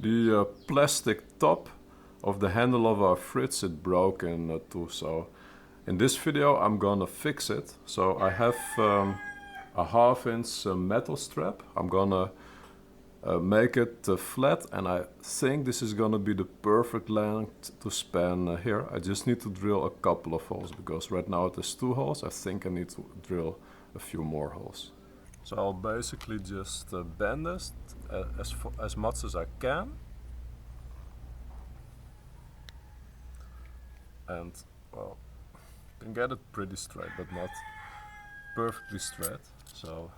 The plastic top of the handle of our fridge it broke in two, so in this video I'm gonna fix it. So I have a 1/2 inch metal strap. I'm gonna make it flat, and I think this is gonna be the perfect length to span here. I just need to drill a couple of holes because right now it has 2 holes. I think I need to drill a few more holes. So I'll basically just bend this as much as I can. And well, you can get it pretty straight, but not perfectly straight. So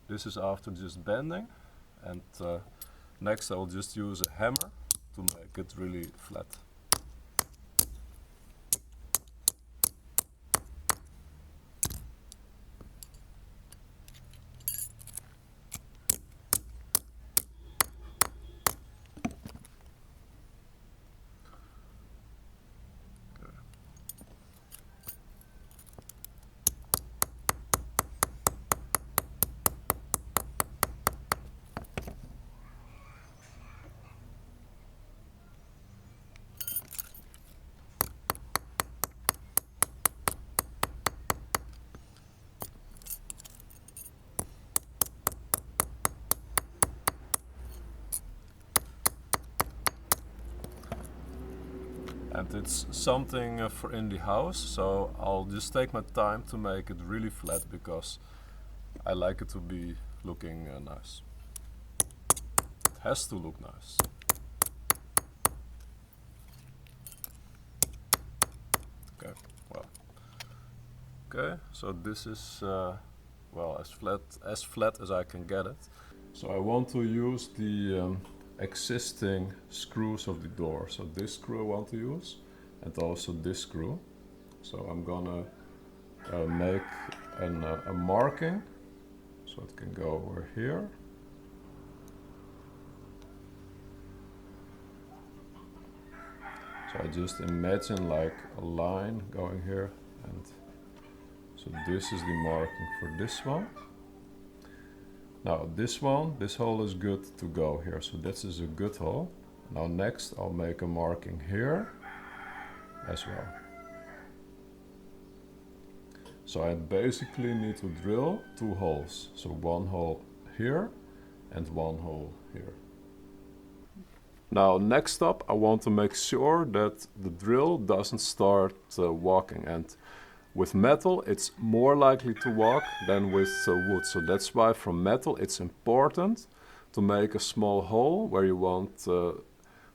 this is after just bending. And next I'll just use a hammer to make it really flat. And it's something for in the house, so I'll just take my time to make it really flat because I like it to be looking nice. It has to look nice. Okay, well. Okay, so this is well, as flat as I can get it. So I want to use the existing screws of the door. So this screw I want to use, and also this screw. So I'm gonna make a marking, so it can go over here. So I just imagine like a line going here, and so this is the marking for this one. Now this hole is good to go here, so this is a good hole. Now next I'll make a marking here as well. So I basically need to drill 2 holes. So 1 hole here and 1 hole here. Now next up I want to make sure that the drill doesn't start walking, and with metal it's more likely to walk than with wood. So that's why from metal it's important to make a small hole where you want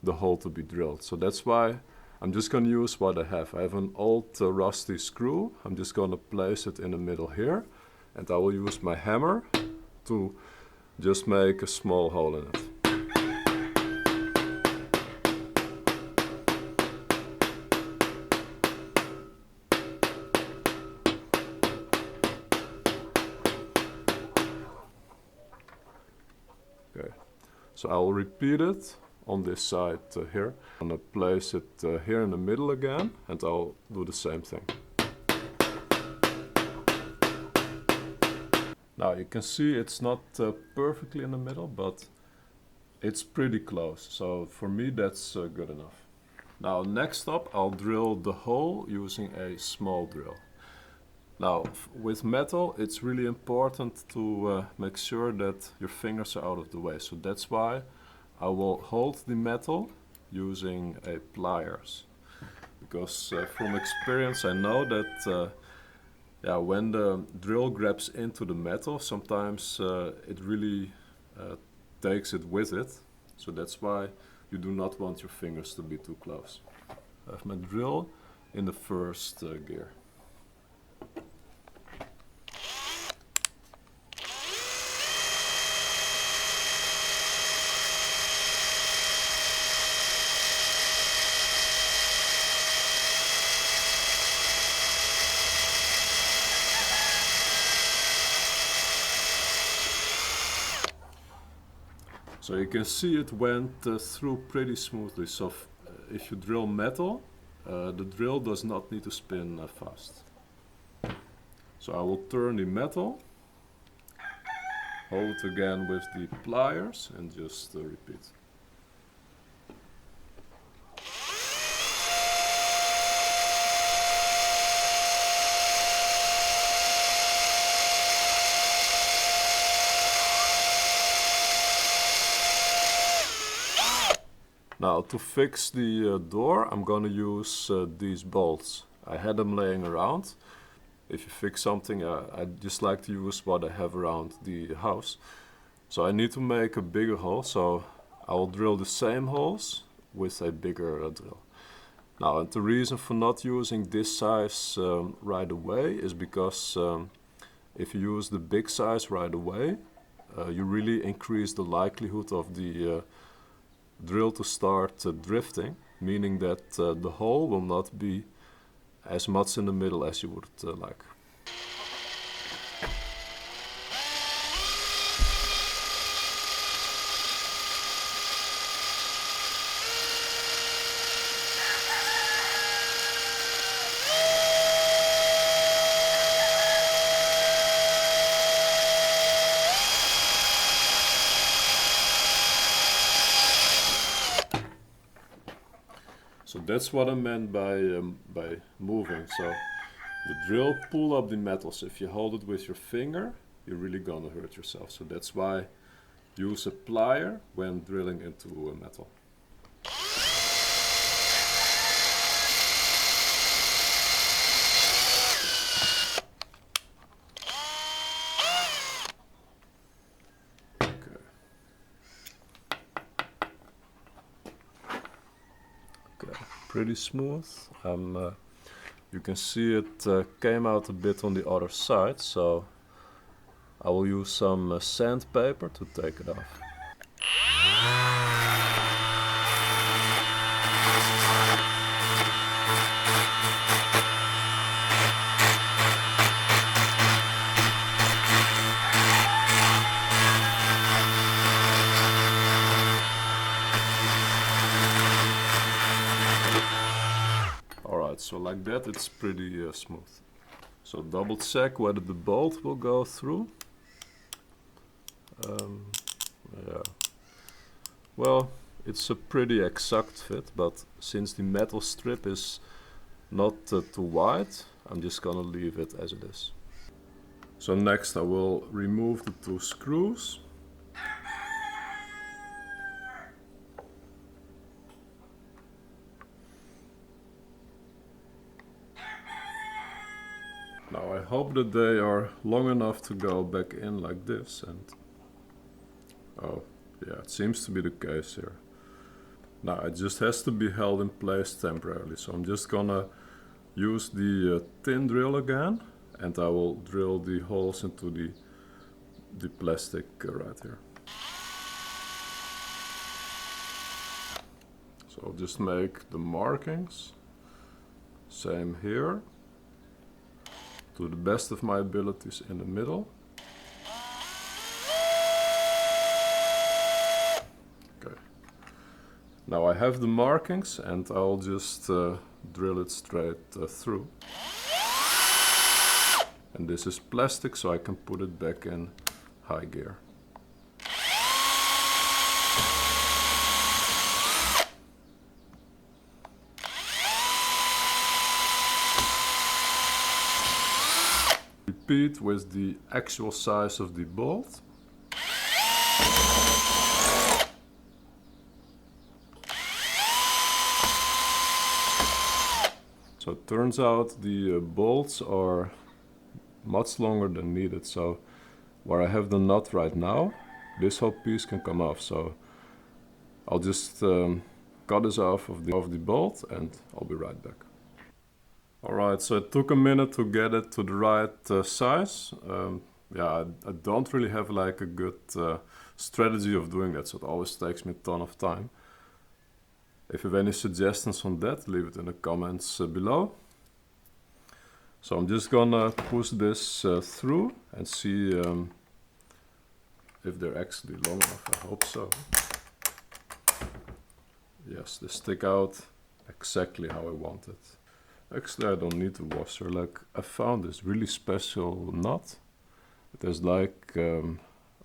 the hole to be drilled. So that's why I'm just going to use what I have. I have an old rusty screw. I'm just going to place it in the middle here, and I will use my hammer to just make a small hole in it. Okay, so I'll repeat it on this side here. I'm gonna place it here in the middle again, and I'll do the same thing. Now you can see it's not perfectly in the middle, but it's pretty close. So for me that's good enough. Now next up I'll drill the hole using a small drill. Now with metal it's really important to make sure that your fingers are out of the way. So that's why I will hold the metal using a pliers. Because from experience I know that yeah, when the drill grabs into the metal, sometimes it really takes it with it. So that's why you do not want your fingers to be too close. I have my drill in the first gear. So you can see it went through pretty smoothly. So if you drill metal, the drill does not need to spin fast. So I will turn the metal, hold it again with the pliers, and just repeat. Now to fix the door, I'm gonna use these bolts. I had them laying around. If you fix something, I just like to use what I have around the house. So I need to make a bigger hole, so I will drill the same holes with a bigger drill. Now, and the reason for not using this size right away is because if you use the big size right away, you really increase the likelihood of the drill to start drifting, meaning that the hole will not be as much in the middle as you would like. So that's what I meant by moving. So the drill pull up the metal. So if you hold it with your finger, you're really gonna hurt yourself. So that's why use a plier when drilling into metal. Pretty smooth. You can see it came out a bit on the other side, so I will use some sandpaper to take it off. Alright, so like that it's pretty smooth. So double check whether the bolt will go through. Yeah. Well, it's a pretty exact fit, but since the metal strip is not too wide, I'm just gonna leave it as it is. So next I will remove the 2 screws. Now I hope that they are long enough to go back in like this, and oh yeah, it seems to be the case here. Now it just has to be held in place temporarily, so I'm just gonna use the tin drill again, and I will drill the holes into the plastic right here. So I'll just make the markings, same here, to the best of my abilities in the middle. Okay. Now I have the markings and I'll just drill it straight through. And this is plastic, so I can put it back in high gear. Repeat with the actual size of the bolt. So it turns out the bolts are much longer than needed, so where I have the nut right now, this whole piece can come off, so I'll just cut this off of the bolt and I'll be right back. Alright, so it took a minute to get it to the right size. Yeah, I don't really have like a good strategy of doing that, so it always takes me a ton of time. If you have any suggestions on that, leave it in the comments below. So I'm just gonna push this through and see if they're actually long enough. I hope so. Yes, they stick out exactly how I want it. Actually, I don't need the washer. Like, I found this really special nut. There's like a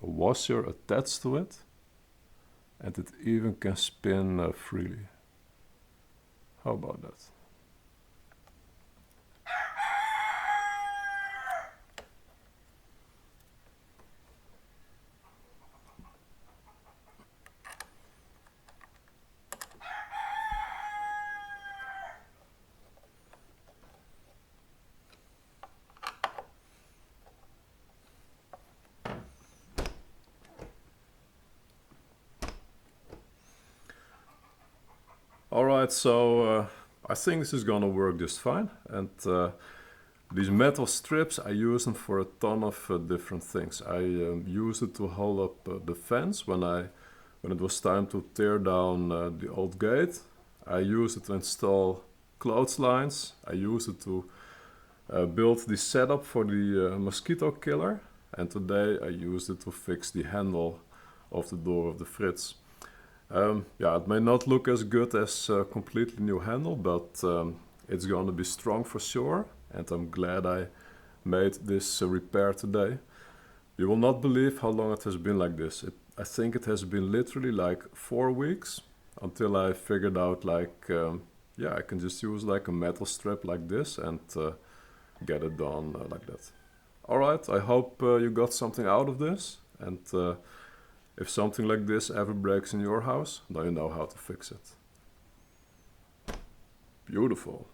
washer attached to it, and it even can spin freely. How about that? Alright, so I think this is gonna work just fine. And these metal strips, I use them for a ton of different things. I used it to hold up the fence when it was time to tear down the old gate. I used it to install clotheslines. I used it to build the setup for the mosquito killer. And today I used it to fix the handle of the door of the fridge. Yeah, it may not look as good as a completely new handle, but it's gonna be strong for sure. And I'm glad I made this repair today. You will not believe how long it has been like this. I think it has been literally like 4 weeks until I figured out like, yeah, I can just use like a metal strip like this and get it done like that. Alright, I hope you got something out of this. And if something like this ever breaks in your house, now you know how to fix it. Beautiful.